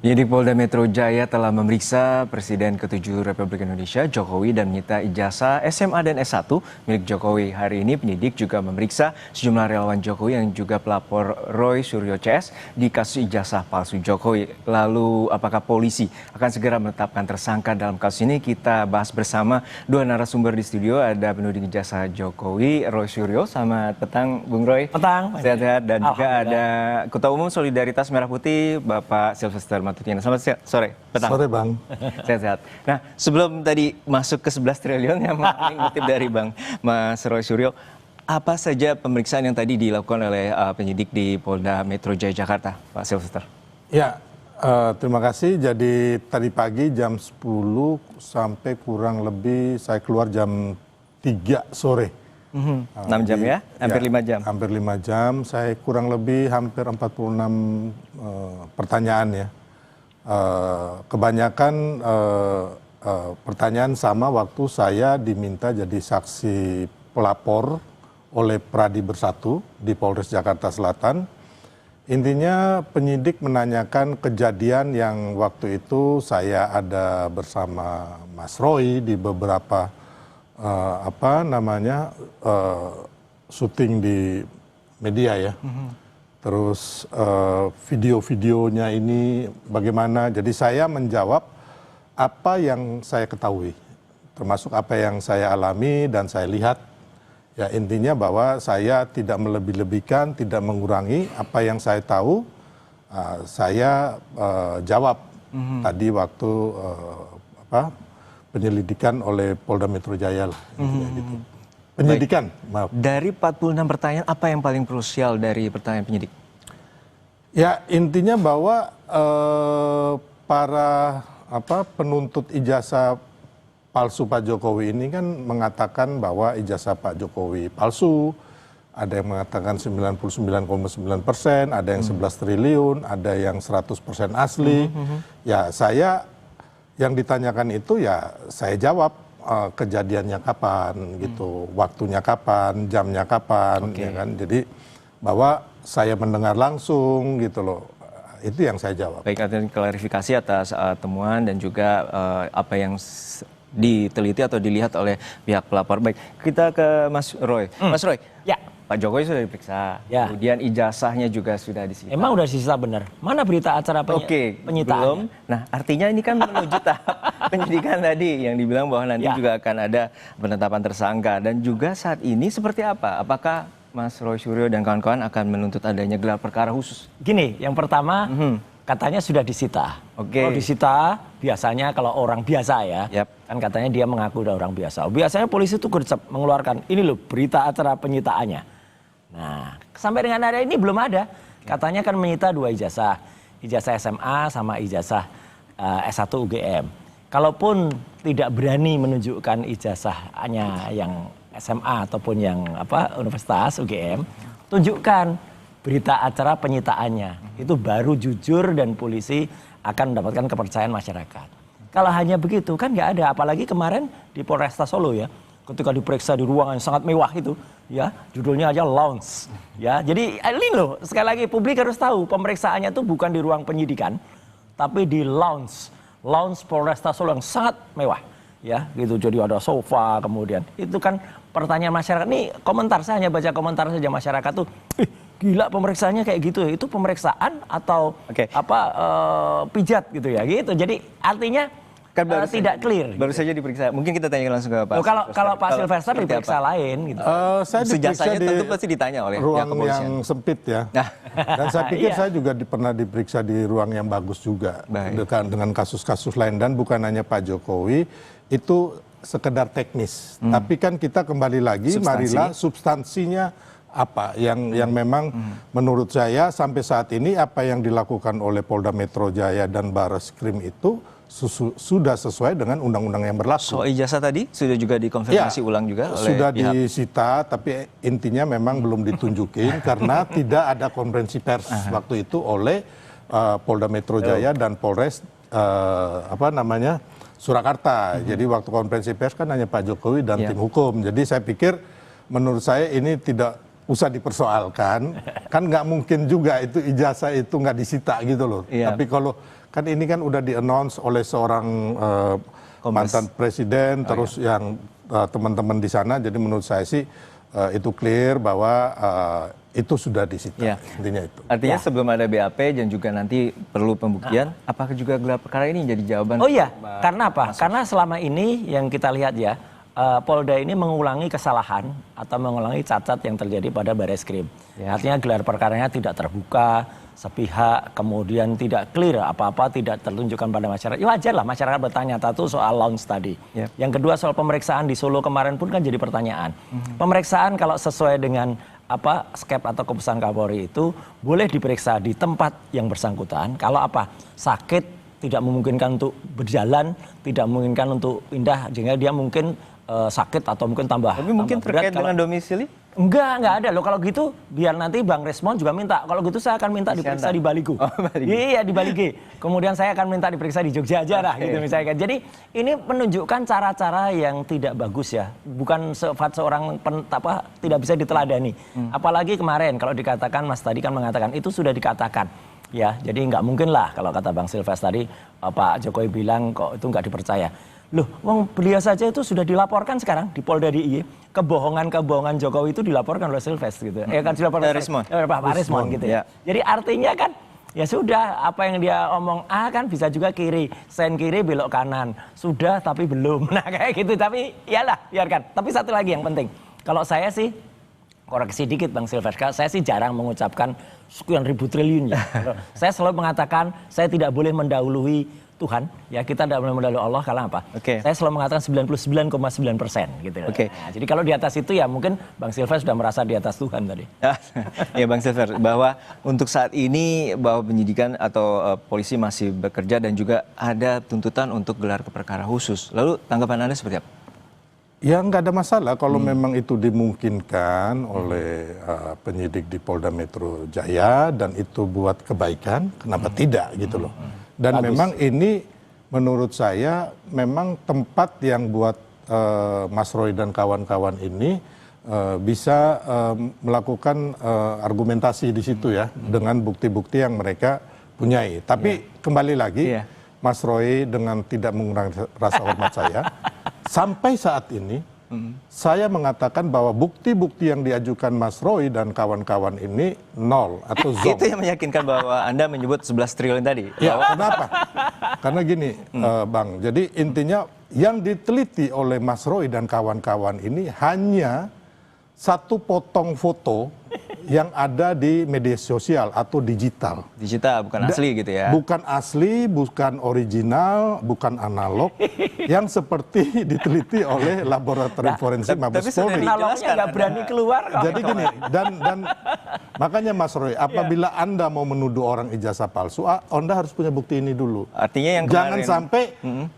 Penyidik Polda Metro Jaya telah memeriksa Presiden ke-7 Republik Indonesia Jokowi dan menyita ijazah SMA dan S1 milik Jokowi. Hari ini penyidik juga memeriksa sejumlah relawan Jokowi yang juga pelapor Roy Suryo CS di kasus ijazah palsu Jokowi. Lalu apakah polisi akan segera menetapkan tersangka dalam kasus ini? Kita bahas bersama dua narasumber di studio. Ada penyidik ijazah Jokowi, Roy Suryo. Selamat petang, Bung Roy. Petang. Sehat-sehat. Dan juga ada Ketua Umum Solidaritas Merah Putih, Bapak Silvester Matutina. Selamat sore, petang. Sore, Bang. Sehat-sehat. Nah, sebelum tadi masuk ke 11 triliun yang mengutip dari Bang Mas Roy Suryo, apa saja pemeriksaan yang tadi dilakukan oleh penyidik di Polda Metro Jaya Jakarta, Pak Silvester? Ya, terima kasih. Jadi tadi pagi jam 10 sampai kurang lebih saya keluar jam 3 sore. 6 jam ya? Hampir 5 jam? Hampir 5 jam. Saya kurang lebih hampir 46 pertanyaan ya. Kebanyakan pertanyaan sama waktu saya diminta jadi saksi pelapor oleh Pradi Bersatu di Polres Jakarta Selatan. Intinya penyidik menanyakan kejadian yang waktu itu saya ada bersama Mas Roy di beberapa syuting di media ya. Terus video-videonya ini bagaimana, jadi saya menjawab apa yang saya ketahui, termasuk apa yang saya alami dan saya lihat. Ya intinya bahwa saya tidak melebih-lebihkan, tidak mengurangi apa yang saya tahu, saya jawab tadi waktu penyelidikan oleh Polda Metro Jaya lah. Gitu. Penyidikan, maaf. Dari 46 pertanyaan, apa yang paling krusial dari pertanyaan penyidik? Ya intinya bahwa para penuntut ijazah palsu Pak Jokowi ini kan mengatakan bahwa ijazah Pak Jokowi palsu. Ada yang mengatakan 99,9%, ada yang 11 triliun, ada yang 100% asli. Ya saya yang ditanyakan itu ya saya jawab. Kejadiannya kapan gitu, waktunya kapan, jamnya kapan, ya kan. Jadi bahwa saya mendengar langsung gitu loh, itu yang saya jawab. Baik, artinya klarifikasi atas temuan dan juga apa yang diteliti atau dilihat oleh pihak pelapor. Baik, kita ke Mas Roy. Mas Roy, ya. Pak Jokowi sudah diperiksa, ya. Kemudian ijazahnya juga sudah disita. Emang udah disita benar? Mana berita acara penyitaannya? Belum. Nah, artinya ini kan menuju tahap penyidikan tadi yang dibilang bahwa nanti juga akan ada penetapan tersangka. Dan juga saat ini seperti apa? Apakah Mas Roy Suryo dan kawan-kawan akan menuntut adanya gelar perkara khusus? Gini, yang pertama katanya sudah disita. Kalau disita, biasanya kalau orang biasa ya, kan katanya dia mengaku udah orang biasa. Biasanya polisi itu mengeluarkan, ini loh berita acara penyitaannya. Nah, sampai dengan hari ini belum ada. Katanya kan menyita 2 ijazah. Ijazah SMA sama ijazah S1 UGM. Kalaupun tidak berani menunjukkan ijazahnya yang SMA ataupun yang Universitas UGM, tunjukkan berita acara penyitaannya. Itu baru jujur dan polisi akan mendapatkan kepercayaan masyarakat. Kalau hanya begitu kan nggak ada. Apalagi kemarin di Polresta Solo ya, ketika diperiksa di ruangan yang sangat mewah itu, ya judulnya aja lounge, ya. Jadi ini loh, sekali lagi publik harus tahu pemeriksaannya itu bukan di ruang penyidikan, tapi di lounge Polresta Solo yang sangat mewah, ya gitu. Jadi ada sofa, kemudian itu kan pertanyaan masyarakat. Nih komentar, saya hanya baca komentar saja masyarakat tuh, gila pemeriksaannya kayak gitu ya. Itu pemeriksaan atau pijat gitu ya, gitu. Jadi artinya kan tidak clear. Baru saja diperiksa. Mungkin kita tanya langsung ke Pak. Kalau Pak Silvester diperiksa lain gitu. Saya diperiksa di tentu pasti ditanya oleh ruang yang sempit ya. Dan saya pikir saya juga pernah diperiksa di ruang yang bagus juga. Dengan kasus-kasus lain. Dan bukan hanya Pak Jokowi, itu sekedar teknis. Tapi kan kita kembali lagi, marilah substansinya apa yang memang menurut saya sampai saat ini apa yang dilakukan oleh Polda Metro Jaya dan Barreskrim itu sudah sesuai dengan undang-undang yang berlaku. So ijazah tadi sudah juga dikonfirmasi ulang juga oleh sudah disita, tapi intinya memang belum ditunjukin karena tidak ada konferensi pers waktu itu oleh Polda Metro Jaya dan Polres Surakarta. Jadi waktu konferensi pers kan hanya Pak Jokowi dan tim hukum. Jadi saya pikir menurut saya ini tidak usah dipersoalkan, kan nggak mungkin juga itu ijazah itu nggak disita gitu loh. Tapi kalau kan ini kan udah di-announce oleh seorang mantan presiden, terus yang teman-teman di sana, jadi menurut saya sih itu clear bahwa itu sudah disita, intinya itu. Artinya sebelum ada BAP dan juga nanti perlu pembuktian, apakah juga gelar perkara ini jadi jawaban? Oh iya, karena apa? Karena selama ini yang kita lihat ya, Polda ini mengulangi kesalahan atau mengulangi cacat yang terjadi pada Bareskrim. Artinya gelar perkaranya tidak terbuka, sepihak, kemudian tidak clear, apa-apa tidak tertunjukkan pada masyarakat. Ya wajar lah masyarakat bertanya, satu soal launch tadi. Yang kedua soal pemeriksaan di Solo kemarin pun kan jadi pertanyaan. Pemeriksaan kalau sesuai dengan skep atau keputusan Kapolri itu boleh diperiksa di tempat yang bersangkutan. Kalau sakit, tidak memungkinkan untuk berjalan, tidak memungkinkan untuk pindah, sehingga dia mungkin sakit atau mungkin tambah. Tapi mungkin terkait dengan domisili? Enggak ada loh. Kalau gitu biar nanti Bang Resmon juga minta. Kalau gitu saya akan minta diperiksa di Baligo. Iya, di Balige. Kemudian saya akan minta diperiksa di Jogja aja lah gitu misalnya. Jadi ini menunjukkan cara-cara yang tidak bagus ya. Bukan sifat seorang tidak bisa diteladani. Apalagi kemarin kalau dikatakan Mas tadi kan mengatakan itu sudah dikatakan. Ya, jadi nggak mungkin lah kalau kata Bang Silves tadi Pak Jokowi bilang kok itu nggak dipercaya. Loh, beliau saja itu sudah dilaporkan sekarang di Polda DIY. Kebohongan Jokowi itu dilaporkan oleh Silves gitu. Kan dilaporkan Pak Resmon gitu ya. Jadi artinya kan ya sudah, apa yang dia omong A kan bisa juga kiri, sen kiri belok kanan. Sudah tapi belum. Nah kayak gitu, tapi iyalah biarkan. Tapi satu lagi yang penting. Kalau saya sih koreksi dikit Bang Silves, saya sih jarang mengucapkan sekian ribu triliun ya. Saya selalu mengatakan saya tidak boleh mendahului Tuhan, ya kita tidak boleh mendahului Allah. Karena apa? Saya selalu mengatakan 99,9% gitu. Nah, jadi kalau di atas itu ya mungkin Bang Silves sudah merasa di atas Tuhan tadi. Ya Bang Silves, bahwa untuk saat ini bahwa penyidikan atau polisi masih bekerja dan juga ada tuntutan untuk gelar perkara khusus. Lalu tanggapan Anda seperti apa? Ya nggak ada masalah kalau memang itu dimungkinkan oleh penyidik di Polda Metro Jaya dan itu buat kebaikan, kenapa tidak gitu loh. Dan memang ini menurut saya memang tempat yang buat Mas Roy dan kawan-kawan ini bisa melakukan argumentasi di situ ya dengan bukti-bukti yang mereka punyai. Tapi kembali lagi Mas Roy dengan tidak mengurangi rasa hormat saya, sampai saat ini saya mengatakan bahwa bukti-bukti yang diajukan Mas Roy dan kawan-kawan ini nol atau zong. Itu yang meyakinkan bahwa Anda menyebut 11 triliun tadi? Ya, kenapa? Karena gini, Bang, jadi intinya yang diteliti oleh Mas Roy dan kawan-kawan ini hanya satu potong foto yang ada di media sosial atau digital. Digital, bukan asli gitu ya? Bukan asli, bukan original, bukan analog, yang seperti diteliti oleh laboratorium forensik Mabes Polri. Analognya nggak berani keluar. Jadi gini, dan makanya Mas Roy, apabila Anda mau menuduh orang ijazah palsu, Anda harus punya bukti ini dulu. Artinya yang jangan sampai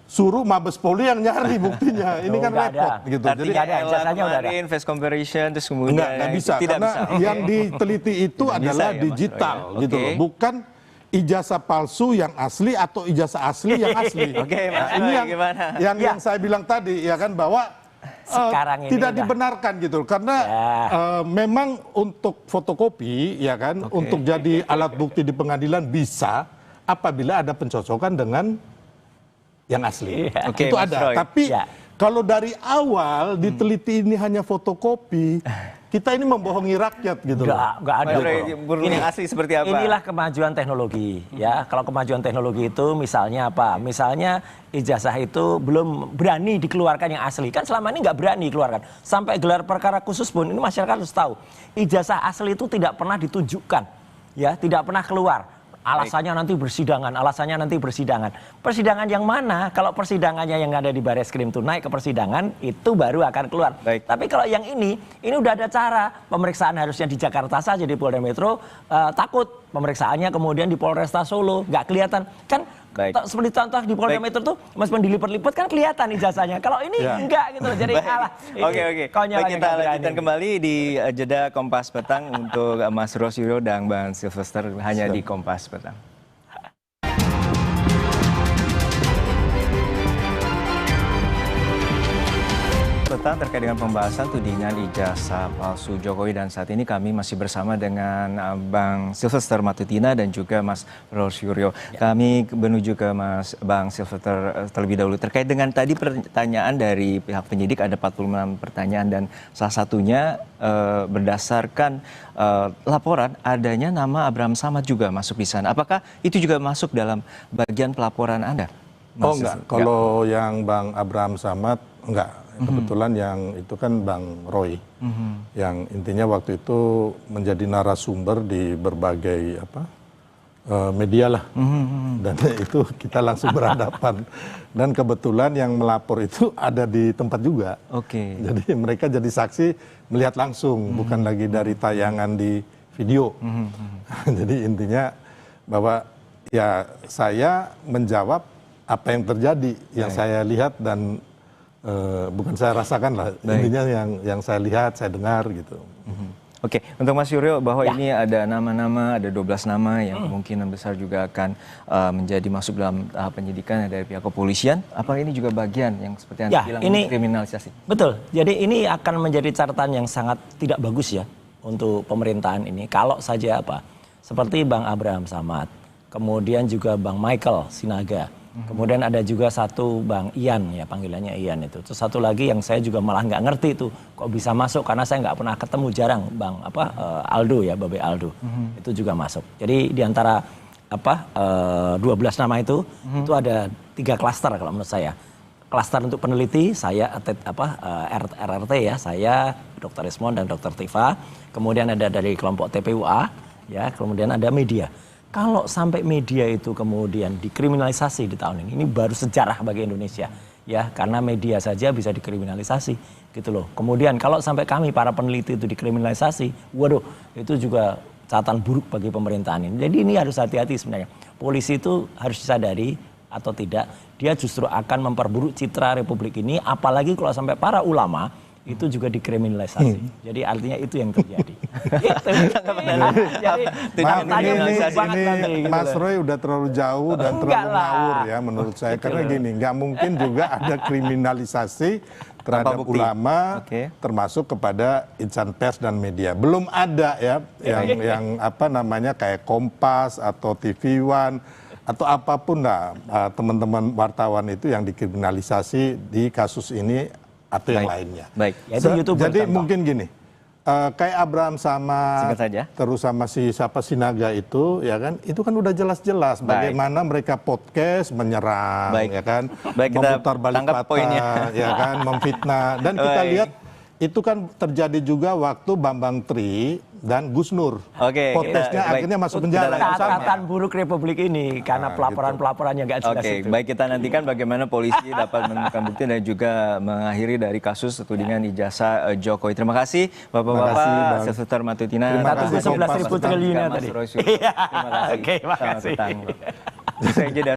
suruh Mabes Polri yang nyari buktinya. Ini kan repot gitu. Artinya jadi ijazahnya udah ada. Face comparison terus kemudian nggak bisa, karena yang diteliti itu adalah digital gitu loh, bukan ijazah palsu yang asli atau ijazah asli yang asli. Nah, ini yang saya bilang tadi ya kan, bahwa tidak dibenarkan gitu karena memang untuk fotokopi ya kan, untuk jadi alat bukti di pengadilan bisa apabila ada pencocokan dengan yang asli. Itu ada. Tapi kalau dari awal diteliti ini hanya fotokopi, kita ini membohongi rakyat gitu. Nggak ada. Ini asli seperti apa? Inilah kemajuan teknologi. Ya, kalau kemajuan teknologi itu misalnya apa? Misalnya ijazah itu belum berani dikeluarkan yang asli. Kan selama ini nggak berani dikeluarkan. Sampai gelar perkara khusus pun ini masyarakat harus tahu. Ijazah asli itu tidak pernah ditunjukkan. Ya, tidak pernah keluar. Alasannya nanti bersidangan. Persidangan yang mana? Kalau persidangannya yang ada di Bareskrim itu naik ke persidangan, itu baru akan keluar. Tapi kalau yang ini udah ada cara. Pemeriksaan harusnya di Jakarta saja di Polda Metro, takut pemeriksaannya kemudian di Polresta Solo, nggak kelihatan. Kan seperti contoh di Polda Metro tuh, meskipun dilipet-lipet kan kelihatan ijazahnya. Kalau ini enggak gitu. Jadi Oke. Kita lanjutkan kembali di jeda Kompas Petang untuk Mas Rosiro dan Bang Silvester hanya di Kompas Petang. datang terkait dengan pembahasan tudingan ijazah palsu Jokowi, dan saat ini kami masih bersama dengan Bang Silvester Matutina dan juga Mas Rolf Suryo. Kami menuju ke Bang Silvester terlebih dahulu terkait dengan tadi pertanyaan dari pihak penyidik, ada 46 pertanyaan dan salah satunya berdasarkan laporan adanya nama Abraham Samad juga masuk di sana. Apakah itu juga masuk dalam bagian pelaporan Anda? Oh enggak, kalau yang Bang Abraham Samad enggak. Kebetulan yang itu kan Bang Roy, yang intinya waktu itu menjadi narasumber di berbagai media lah, dan itu kita langsung berhadapan. Dan kebetulan yang melapor itu ada di tempat juga. Jadi mereka jadi saksi melihat langsung, bukan lagi dari tayangan di video. Jadi intinya bahwa ya saya menjawab apa yang terjadi, yang saya lihat dan bukan saya rasakan lah, intinya yang saya lihat, saya dengar gitu. Oke, untuk Mas Suryo, bahwa ini ada nama-nama, ada 12 nama yang kemungkinan besar juga akan menjadi masuk dalam tahap penyidikan dari pihak kepolisian. Apakah ini juga bagian yang seperti yang bilang kriminalisasi? Betul, jadi ini akan menjadi catatan yang sangat tidak bagus ya untuk pemerintahan ini. Kalau saja seperti Bang Abraham Samad, kemudian juga Bang Michael Sinaga, kemudian ada juga satu Bang Ian, ya panggilannya Ian itu. Terus satu lagi yang saya juga malah nggak ngerti itu kok bisa masuk, karena saya nggak pernah ketemu, jarang Bang Aldo ya, Babe Aldo. Itu juga masuk. Jadi di antara 12 nama itu ada 3 klaster kalau menurut saya. Klaster untuk peneliti, saya RRT ya, saya Dr. Ismon dan Dr. Tifa. Kemudian ada dari kelompok TPUA, ya, kemudian ada media. Kalau sampai media itu kemudian dikriminalisasi di tahun ini baru sejarah bagi Indonesia, ya, karena media saja bisa dikriminalisasi, gitu loh. Kemudian kalau sampai kami para peneliti itu dikriminalisasi, waduh, itu juga catatan buruk bagi pemerintahan ini. Jadi ini harus hati-hati sebenarnya. Polisi itu harus disadari atau tidak, dia justru akan memperburuk citra Republik ini, apalagi kalau sampai para ulama itu juga dikriminalisasi. Jadi artinya itu yang terjadi. Ini Mas Roy udah terlalu jauh dan terlalu ngawur ya menurut saya. Karena gini, nggak mungkin juga ada kriminalisasi terhadap ulama, termasuk kepada insan pers dan media. Belum ada ya yang kayak Kompas atau TV One atau apapun lah teman-teman wartawan itu yang dikriminalisasi di kasus ini atau yang lainnya. Jadi mungkin gini, kayak Abraham sama terus sama siapa Sinaga itu, ya kan, itu kan udah jelas-jelas bagaimana mereka podcast menyerang, ya kan, memutarbalikkan fakta, ya kan, memfitnah, dan kita lihat itu kan terjadi juga waktu Bambang Tri dan Gus Nur. Podcastnya akhirnya masuk penjara. Catatan buruk Republik ini karena pelaporan-pelaporan yang nggak jelas itu. Baik, kita nantikan bagaimana polisi dapat menemukan bukti dan juga mengakhiri dari kasus tudingan ijazah Jokowi. Terima kasih Bapak-bapak, Silvester Matutina. Terima kasih. 11.000 triliunnya tadi. Terima kasih. Oke, makasih. Selamat petang.